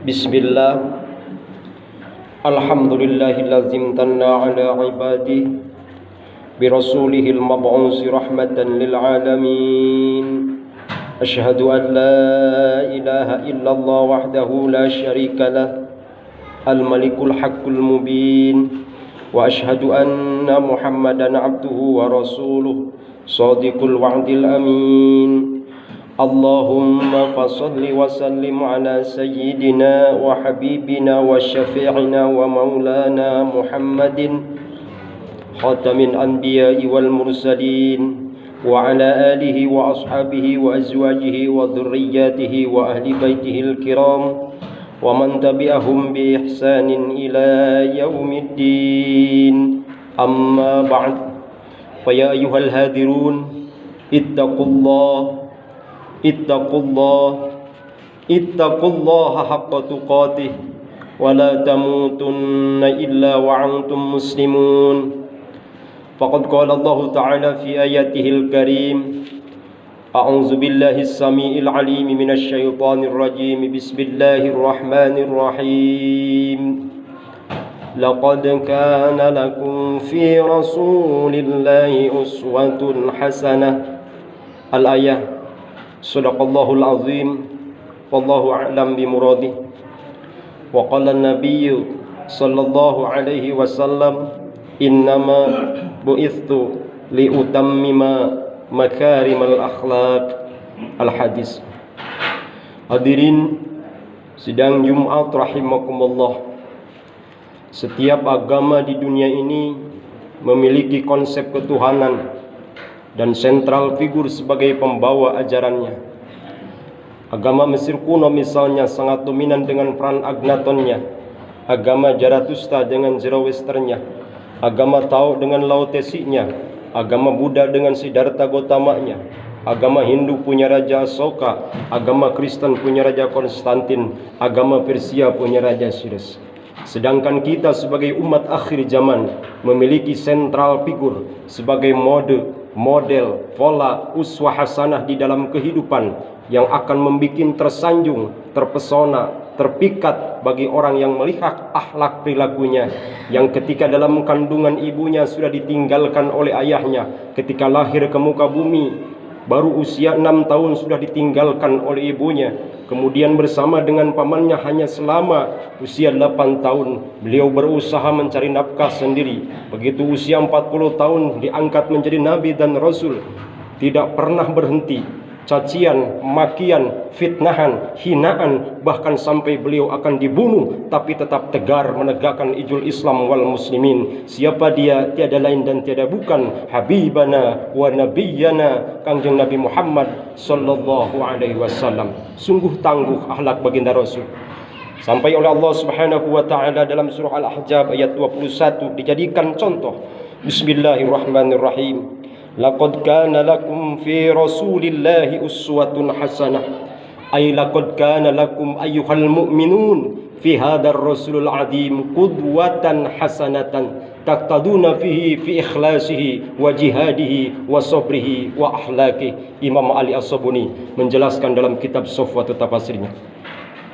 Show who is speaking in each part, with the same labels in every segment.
Speaker 1: Bismillah. Alhamdulillahillazim tanna ala ibadih birasulihil mab'usi rahmatan lil alamin. Ashhadu an la ilaha illallah wahdahu la syarika lah, al-malikul haqqul mubin. Wa ashhadu anna Muhammadan abduhu wa rasuluh shadiqul wa'dil amin. Allahumma fasalli wa sallim ala sayyidina wa habibina wa syafi'ina wa maulana Muhammadin khatamin anbiya'i wal mursalin wa ala alihi wa ashabihi wa azwajihi wa dhurriyyatihi wa ahli baitihil kiram wa man tabi'ahum bi ihsanin ila yaumiddin. Amma ba'd. Fa ya ayyuhal hadirun ittaqullah ittaqullaha haqqa tuqatih wa la tamutunna illa wa antum muslimun. Faqad qala Allah Ta'ala fi ayatihil karim, a'udzu billahi as-sami'il 'alim minasy syaithanir rajim. Bismillahirrahmanirrahim. Laqad kana lakum fi rasulillahi uswatun hasanah. Al-ayah. Sadaqallahul azim. Wallahu a'lam bimuradih. Wa qala an-nabiy sallallahu alaihi wasallam, innama bu'ithtu liutammima makarimal akhlaq. Al-hadis. Hadirin sidang Jumat rahimakumullah. Setiap agama di dunia ini memiliki konsep ketuhanan dan sentral figur sebagai pembawa ajarannya. Agama Mesir kuno misalnya sangat dominan dengan peran Agnatonnya, agama Zarathustra dengan Zoroasternya, agama Tao dengan Laotesinya, agama Buddha dengan Siddhartha Gautamanya, agama Hindu punya Raja Asoka, agama Kristen punya Raja Konstantin, agama Persia punya Raja Cyrus. Sedangkan kita sebagai umat akhir zaman memiliki sentral figur sebagai model, pola, uswah hasanah di dalam kehidupan yang akan membuat tersanjung, terpesona, terpikat bagi orang yang melihat akhlak perilakunya, yang ketika dalam kandungan ibunya sudah ditinggalkan oleh ayahnya, ketika lahir ke muka bumi baru usia 6 tahun sudah ditinggalkan oleh ibunya, kemudian bersama dengan pamannya hanya selama usia 8 tahun beliau berusaha mencari nafkah sendiri. Begitu usia 40 tahun diangkat menjadi nabi dan rasul, tidak pernah berhenti. Cacian, makian, fitnahan, hinaan, bahkan sampai beliau akan dibunuh, tapi tetap tegar menegakkan ijul Islam wal muslimin. Siapa dia? Tiada lain dan tiada bukan habibana wa nabiyyana, Kangjeng Nabi Muhammad sallallahu alaihi wasallam. Sungguh tangguh akhlak baginda Rasul, sampai oleh Allah Subhanahu wa taala dalam surah Al-Ahzab ayat 21 dijadikan contoh. Bismillahirrahmanirrahim. Laqad kana lakum fi rasulillahi uswatun hasanah. Ay laqad kana lakum ayyuhal mu'minun fi hadzal rasulul azim qudwatan hasanatan taqtaduna fihi fi ikhlasihi wa jihadihi wa sabrihi wa akhlaqihi. Imam Ali As-Sabuni menjelaskan dalam kitab Safwatut Tafasirnya,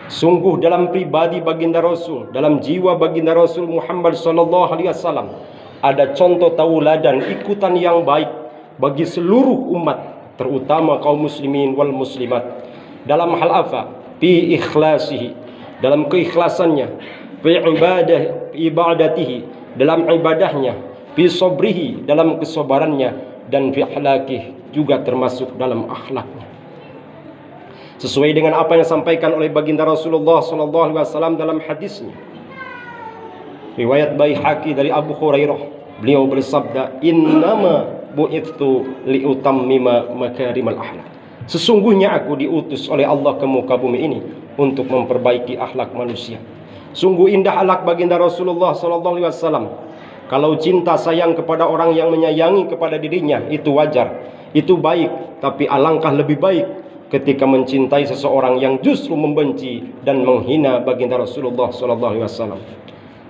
Speaker 1: sungguh dalam pribadi baginda Rasul, dalam jiwa baginda Rasul Muhammad sallallahu alaihi wasallam ada contoh tauladan ikutan yang baik bagi seluruh umat, terutama kaum muslimin wal muslimat. Dalam hal apa? Fi ikhlasihi, dalam keikhlasannya, fi ibadatihi, dalam ibadahnya, fi sabrihi, dalam kesabarannya, dan fi akhlaqih, juga termasuk dalam akhlaknya. Sesuai dengan apa yang disampaikan oleh baginda Rasulullah sallallahu alaihi wasallam dalam hadisnya, riwayat Baihaqi dari Abu Hurairah, beliau bersabda, innama bu'ithtu liutammima makarimal akhlak. Sesungguhnya aku diutus oleh Allah ke muka bumi ini untuk memperbaiki akhlak manusia. Sungguh indah akhlak baginda Rasulullah sallallahu alaihi wasallam. Kalau cinta sayang kepada orang yang menyayangi kepada dirinya itu wajar, itu baik, tapi alangkah lebih baik ketika mencintai seseorang yang justru membenci dan menghina baginda Rasulullah sallallahu alaihi wasallam.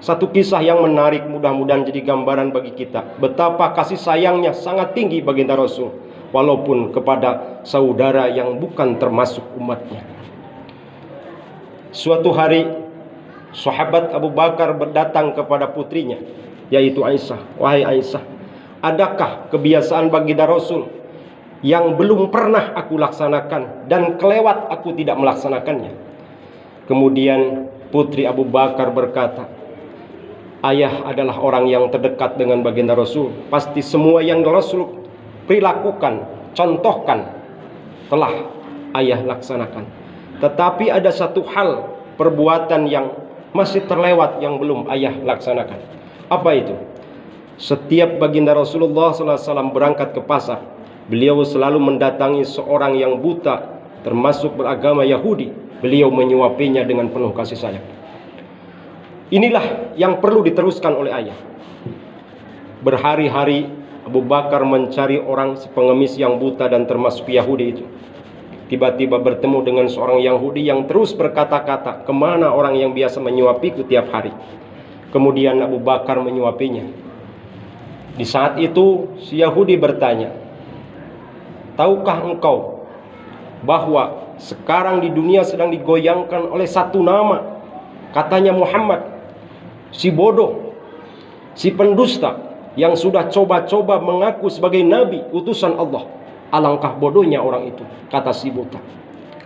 Speaker 1: Satu kisah yang menarik, mudah-mudahan jadi gambaran bagi kita betapa kasih sayangnya sangat tinggi baginda Rasul, walaupun kepada saudara yang bukan termasuk umatnya. Suatu hari sahabat Abu Bakar berdatang kepada putrinya, yaitu Aisyah. Wahai Aisyah, adakah kebiasaan baginda Rasul yang belum pernah aku laksanakan dan kelewat aku tidak melaksanakannya? Kemudian putri Abu Bakar berkata, ayah adalah orang yang terdekat dengan baginda Rasul. Pasti semua yang Rasul perilakukan, contohkan, telah ayah laksanakan. Tetapi ada satu hal, perbuatan yang masih terlewat yang belum ayah laksanakan. Apa itu? Setiap baginda Rasulullah SAW berangkat ke pasar, beliau selalu mendatangi seorang yang buta, termasuk beragama Yahudi. Beliau menyuapinya dengan penuh kasih sayang. Inilah yang perlu diteruskan oleh ayah. Berhari-hari Abu Bakar mencari orang si pengemis yang buta dan termasuk Yahudi itu. Tiba-tiba bertemu dengan seorang Yahudi yang terus berkata-kata, kemana orang yang biasa menyuapiku tiap hari? Kemudian Abu Bakar menyuapinya. Di saat itu si Yahudi bertanya, tahukah engkau bahwa sekarang di dunia sedang digoyangkan oleh satu nama, katanya Muhammad, si bodoh, si pendusta yang sudah coba-coba mengaku sebagai nabi utusan Allah. Alangkah bodohnya orang itu, kata si buta.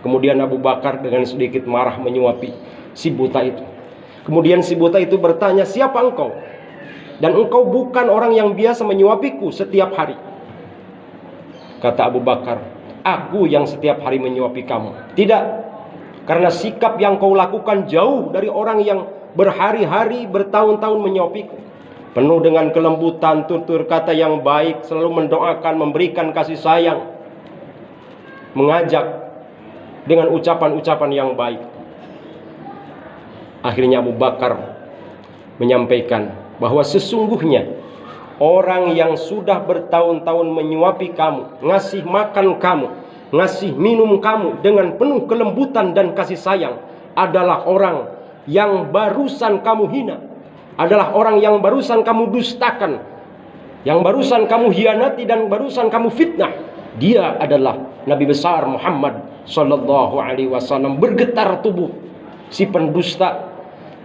Speaker 1: Kemudian Abu Bakar dengan sedikit marah menyuapi si buta itu. Kemudian si buta itu bertanya, siapa engkau? Dan engkau bukan orang yang biasa menyuapiku setiap hari. Kata Abu Bakar, aku yang setiap hari menyuapi kamu. Tidak, karena sikap yang kau lakukan jauh dari orang yang berhari-hari bertahun-tahun menyuapiku. Penuh dengan kelembutan, tutur kata yang baik, selalu mendoakan, memberikan kasih sayang, mengajak dengan ucapan-ucapan yang baik. Akhirnya Abu Bakar menyampaikan bahwa sesungguhnya orang yang sudah bertahun-tahun menyuapi kamu, ngasih makan kamu, ngasih minum kamu dengan penuh kelembutan dan kasih sayang adalah orang yang barusan kamu hina, adalah orang yang barusan kamu dustakan, yang barusan kamu hianati dan barusan kamu fitnah. Dia adalah Nabi besar Muhammad sallallahu alaihi wasallam. Bergetar tubuh si pendusta,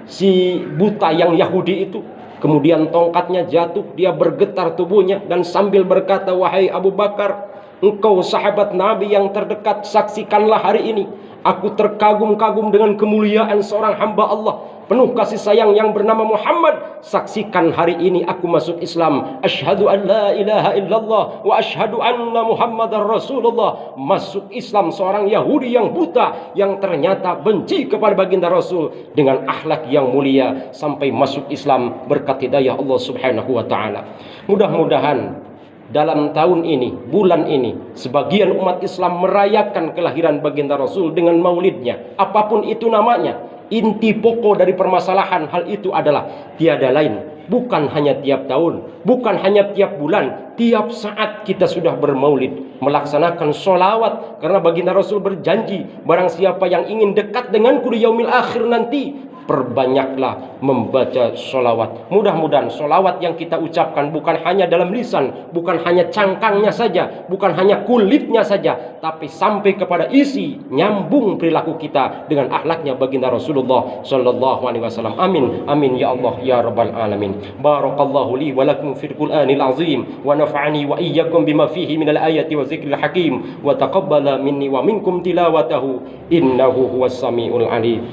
Speaker 1: si buta yang Yahudi itu. Kemudian tongkatnya jatuh, dia bergetar tubuhnya dan sambil berkata, wahai Abu Bakar, engkau sahabat Nabi yang terdekat, saksikanlah hari ini aku terkagum-kagum dengan kemuliaan seorang hamba Allah penuh kasih sayang yang bernama Muhammad. Saksikan hari ini aku masuk Islam. Asyhadu an la ilaha illallah wa asyhadu anna Muhammadar Rasulullah. Masuk Islam seorang Yahudi yang buta, yang ternyata benci kepada baginda Rasul, dengan akhlak yang mulia sampai masuk Islam berkat hidayah Allah Subhanahu wa taala. Mudah-mudahan dalam tahun ini, bulan ini, sebagian umat Islam merayakan kelahiran baginda Rasul dengan maulidnya. Apapun itu namanya, inti pokok dari permasalahan hal itu adalah tiada lain, bukan hanya tiap tahun, bukan hanya tiap bulan, tiap saat kita sudah bermaulid, melaksanakan sholawat. Karena baginda Rasul berjanji, barang siapa yang ingin dekat denganku di yaumil akhir nanti, perbanyaklah membaca sholawat. Mudah-mudahan sholawat yang kita ucapkan bukan hanya dalam lisan, bukan hanya cangkangnya saja, bukan hanya kulitnya saja, tapi sampai kepada isi, nyambung perilaku kita dengan akhlaknya baginda Rasulullah sallallahu alaihi wasallam. Amin, amin ya Allah ya rabbal alamin. Barakallahu li wa lakum fil Qur'anil azim wa nafa'ani wa iyyakum bima fihi minal ayati wa zikril hakim wa taqabbala minni wa minkum tilawatahu innahu huwas samiul alim.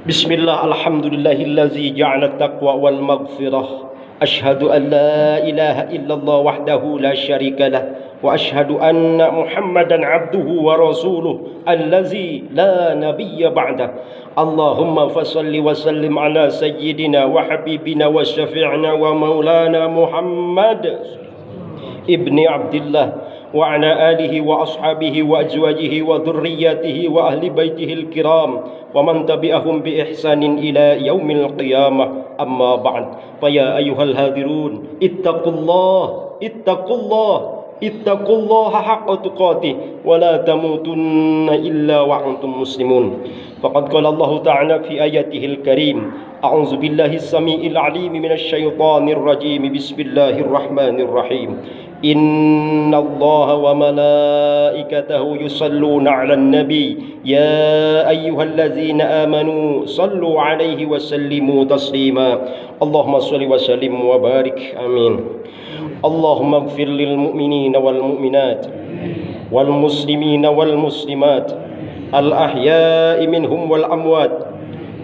Speaker 1: Bismillah, alhamdulillahillazi ja'ala taqwa wal maghfirah. Ashhadu an la ilaha illallah wahdahu la syarika lah wa ashhadu anna Muhammadan abduhu wa rasuluh allazi la nabiyya ba'dah. Allahumma fasalli wa sallim ala sayyidina wa habibina wa syafi'na wa maulana Muhammad ibni Abdillah wa ala alihi wa ashabihi wa azwajihi wa dhurriyyatihi wa ahli baitihi al-kiram wa man tabi'ahum bi ihsanin ila yaumil qiyamah. Amma ba'd, fa ya ayyuhal hadirun ittaqullah اتقوا الله حق تقاته ولا تموتن إلا وأنتم مسلمون. فقد قال الله تعالى في آياته الكريم: أعوذ بالله السميع العليم من الشيطان الرجيم، بسم الله الرحمن الرحيم. إن الله وملائكته يصلون على النبي يا أيها الذين آمنوا صلوا عليه وسلموا تسليما. اللهم صل وسلم وبارك. آمين. اللهم اغفر للمؤمنين والمؤمنات والمسلمين والمسلمات الأحياء منهم والأموات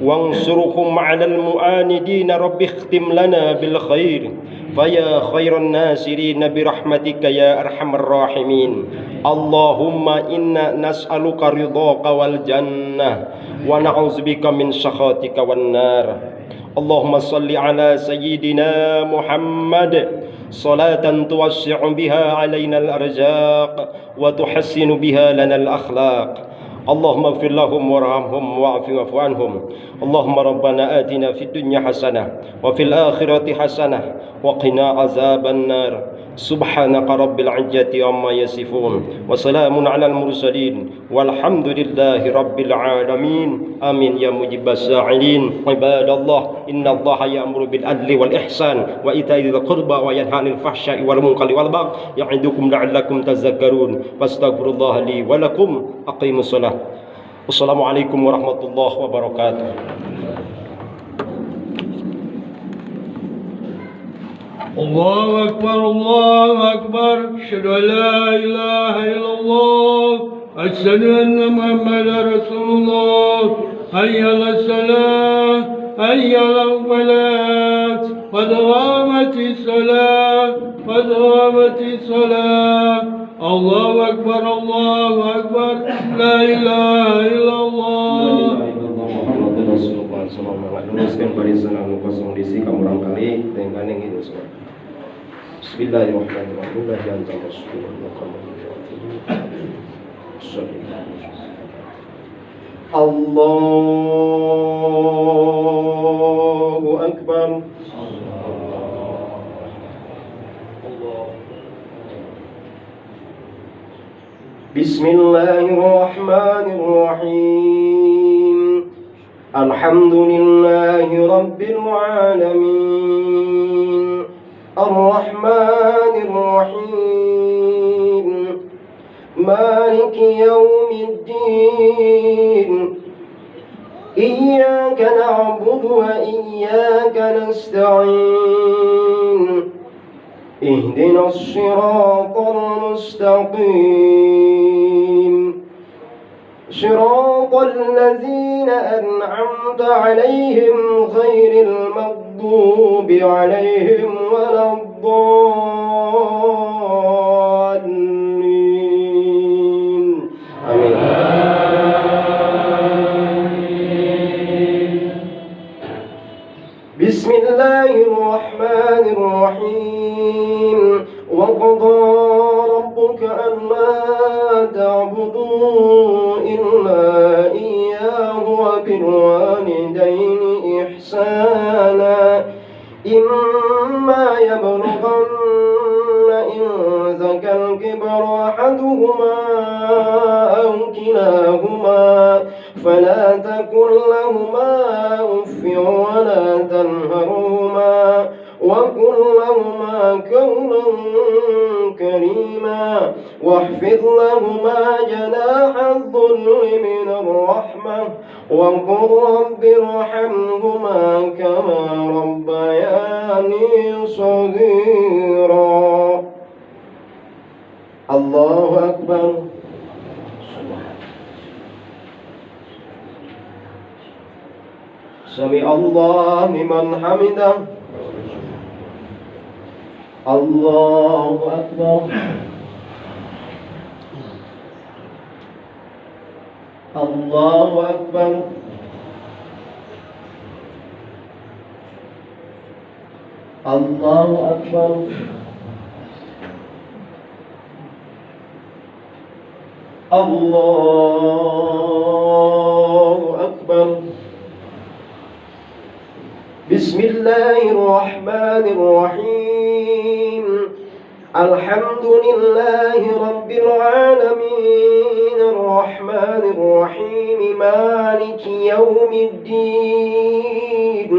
Speaker 1: وانصرهم على المعاندين. رب اختم لنا بالخير فيا خير الناصرين برحمتك يا أرحم الراحمين. اللهم إنا نسألك رضاك والجنة ونعوذ بك من سخطك والنار. اللهم صل على سيدنا محمد صلاة توسع بها علينا الأرزاق وتحسن بها لنا الأخلاق. اللهم اغفر لهم وارحمهم واعف عنهم. اللهم ربنا آتنا في الدنيا حسنة وفي الآخرة حسنة وقنا عذاب النار. سبحانك رب العزة عما يصفون وسلام على المرسلين والحمد لله رب العالمين. آمين يا مجيب السائلين. عباد الله، إن الله يأمر بالعدل والإحسان وإيتاء ذي القربى وينهى عن الفحشاء والمنكر والبغي يعظكم لعلكم تذكرون. فاستغفروا الله لي ولكم. أقيموا الصلاة. والسلام عليكم ورحمة الله وبركاته.
Speaker 2: الله أكبر الله أكبر. أشهد أن لا إله إلا الله. أشهد أن محمدا رسول الله. حي على الصلاة حي على الفلاح قد قامت الصلاة قد قامت الصلاة. الله أكبر الله أكبر. لا إله إلا الله.
Speaker 1: Luruskan barisan anu kosong diisi kamurang kali dengan yang itu semua. Bismillahirrahmanirrahim. La jangan Rasulullah. Allahu Akbar. Bismillahirrahmanirrahim. Alhamdulillahi Rabbil Alamin. Ar-Rahmanir Rahim. Maliki Yawmiddin. Iyyaka na'budu wa iyyaka nasta'in. Ihdinas siratal mustaqim. صراط الذين أنعمت عليهم غير المغضوب عليهم ولا الضالين. آمين. بسم الله الرحمن الرحيم. وقضى ربك ألا تعبدوا إلا إياه وبالوالدين إحسانا. إما يبلغن عندك الكبر أحدهما أو كلاهما فلا تقل لهما أف ولا تنهرهما وقل لهما قولا كريما واخفض لهما جناح الذل من الرحمة وقل رب ارحمهما كما ربياني صغيرا. الله أكبر. سمع الله لمن حمده. الله أكبر. الله أكبر. الله أكبر. الله أكبر. بسم الله الرحمن الرحيم. الحمد لله رب العالمين الرحمن الرحيم مالك يوم الدين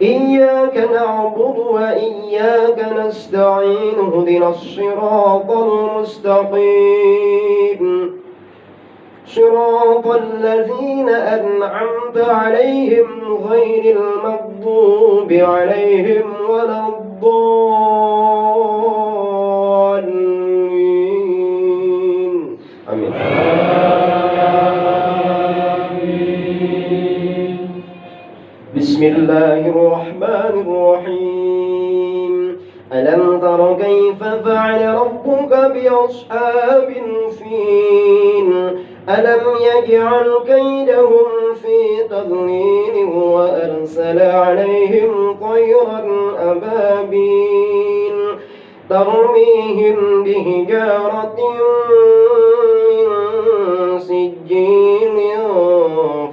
Speaker 1: إياك نعبد وإياك نستعين اهدنا الصراط المستقيم صراط الذين أنعمت عليهم غير المغضوب عليهم ولا الضالين آمين. بسم الله الرحمن الرحيم ألم تر كيف فعل ربك بأصحاب الفيل ألم يجعل كيدهم في تضليل وأرسل عليهم طيرا أبابيل ترميهم بحجارة من سجيل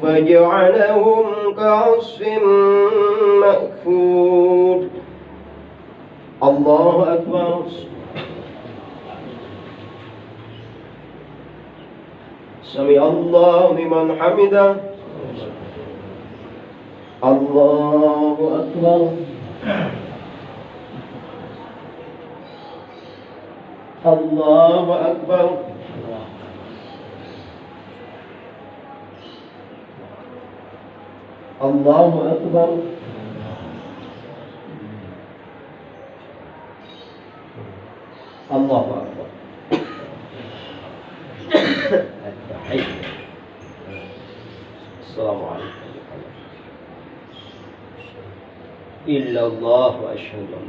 Speaker 1: فجعلهم كعصف مأكول. الله أكبر. سمع الله لمن حمده. الله أكبر. الله أكبر. الله أكبر. الله أكبر. السلام عليكم إلا الله وأشهد أن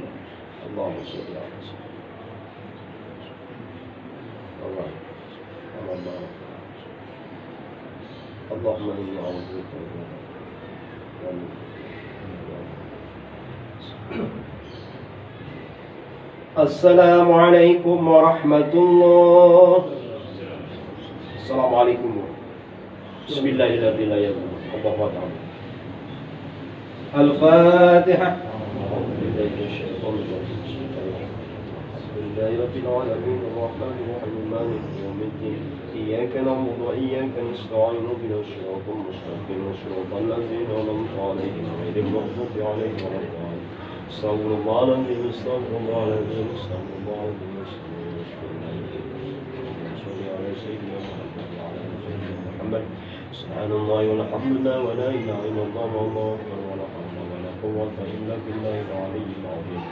Speaker 1: اللهم صل على سيدنا اللهم إني أعوذ بك السلام عليكم ورحمة الله. السلام عليكم. بسم الله الذي لا يضر الله أكبر. الفاتحة. بسم الله رب العالمين الرحمن الرحيم مالك يوم الدين إياك نعبد وإياك نستعين اهدنا الصراط المستقيم صراط الذين أنعمت عليهم غير المغضوب عليهم ولا الضالين. استغفر الله العظيم استغفر الله العظيم استغفر الله العظيم صل على سيدنا محمد وعلى آل سيدنا محمد. سبحان الله والحمد لله ولا إله إلا الله والله أكبر ولا حول ولا قوة إلا بالله العلي العظيم.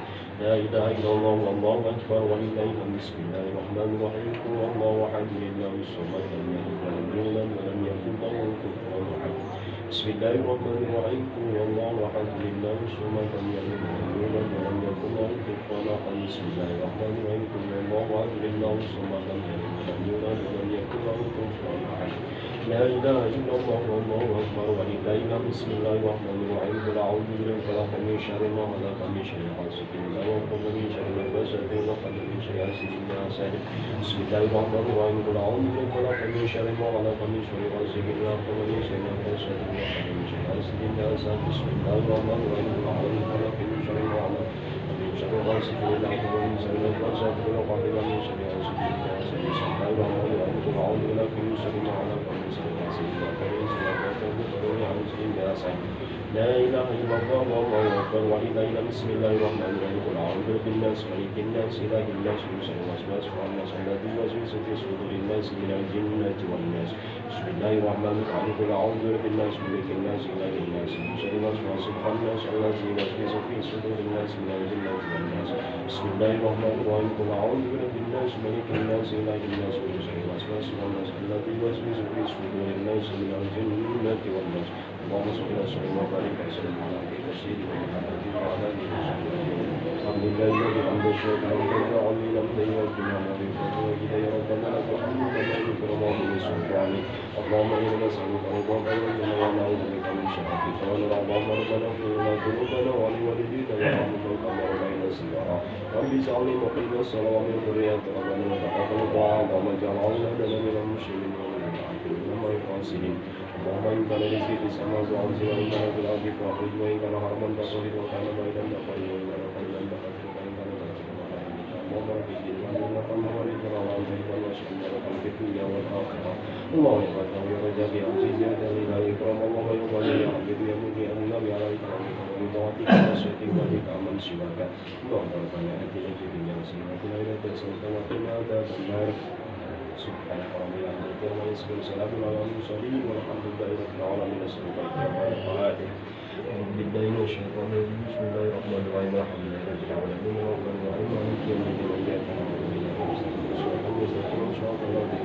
Speaker 1: لا إله إلا الله والله أكبر ولله بسم الله الرحمن الرحيم قل هو الله أحد الله الصمد لم يلد ولم يولد ولم يكن له كفوا أحد. بسم الله الرحمن الرحيم قل هو الله أحد الله الصمد لم يلد ولم يولد ولم يكن له كفوا أحد. بسم الله الرحمن الرحيم قل هو الله أحد الله الصمد لم يلد ولم يولد ولم يكن له كفوا أحد. لا إله إلا الله والله أكبر ولله بسم الله الرحمن الرحيم قل أعوذ بربك الفلق من شر ما خلق من شر حاسد إذا وقب من شر النفاثات في العقد من شر حاسد إذا حسد. بسم الله الرحمن الرحيم قل أعوذ بربك الفلق من شر ما خلق من شر حاسد إذا وقب من شر النفاثات في العقد من شر حاسد إذا حسد. بسم الله الرحمن الرحيم قل أعوذ بربك الفلق من شر ما خلق من شر حاسد إذا وقب من شر النفاثات في العقد من شر حاسد إذا حسد. بسم الله الرحمن الرحيم قل أعوذ بربك من شر ما خلق من شر حاسد إذا وقب. لا إله إلا الله والله أكبر ولله بسم الله الرحمن الرحيم قل أعوذ بالناس ملك الناس إله الناس من شر الوسواس الخناس الذي يوسوس في صدور الناس من الجنة والناس. بسم الله الرحمن الرحيم قل أعوذ بالناس ملك الناس إله الناس من شر الوسواس الخناس الذي يوسوس في صدور الناس من الجنة والناس. بسم الله الرحمن الرحيم قل أعوذ بالناس ملك الناس إله الناس من شر الوسواس الخناس الذي يوسوس في صدور الناس من الجنة والناس. اللهم صل وسلم وبارك وسلم على سيدنا محمد وعلى آله وصحبه أجمعين. الحمد لله الذي حمد الشيخ حمدا علينا بدين والدنيا والدنيا وإليه ربنا لك الحمد كما يكرم الله سبحانه. اللهم إنا نسألك رضاك والجنة ونعوذ بك من شرك ونرى اللهم ربنا اغفر لنا ذنوبنا ولوالدينا وارحمنا كما ربينا صغارا. رب اجعلني مقيم الصلاة ومن ذريتي ربنا وتقبل دعاء اللهم اجعل أولادنا من المسلمين ومن القاسمين. اللهم إن كان رزقي في السماء فأنزل وإن كان في الأرض فأخرج وإن كان حرما فأخرج وكان بعيدا فأخرج وإن كان قريبا فأخرج وإن كان بعيدا وبارك في الدين وقم ولد وعليك وسلم ولكم في الدنيا والآخرة الله يقدر ورزاق عزيز يا دليل الإكرام الله يقدر يا عبد يا مجيء النبي على إكرامك وبطاعتك وصيتك وبك من سواك اللهم ربنا آتنا في الدنيا حسنة وفي الآخرة حسنة وقنا عذاب النار سبحانك رب العزة عما يصفون سلام على المرسلين والحمد لله رب العالمين صلى الله عليه وسلم أعوذ بالله من الشيطان الرجيم بسم الله الرحمن الرحيم الحمد لله رب العالمين الرحمن الرحيم مالك يوم الدين إياك نعبد وإياك نستعين صراط المستقيم صراط الذين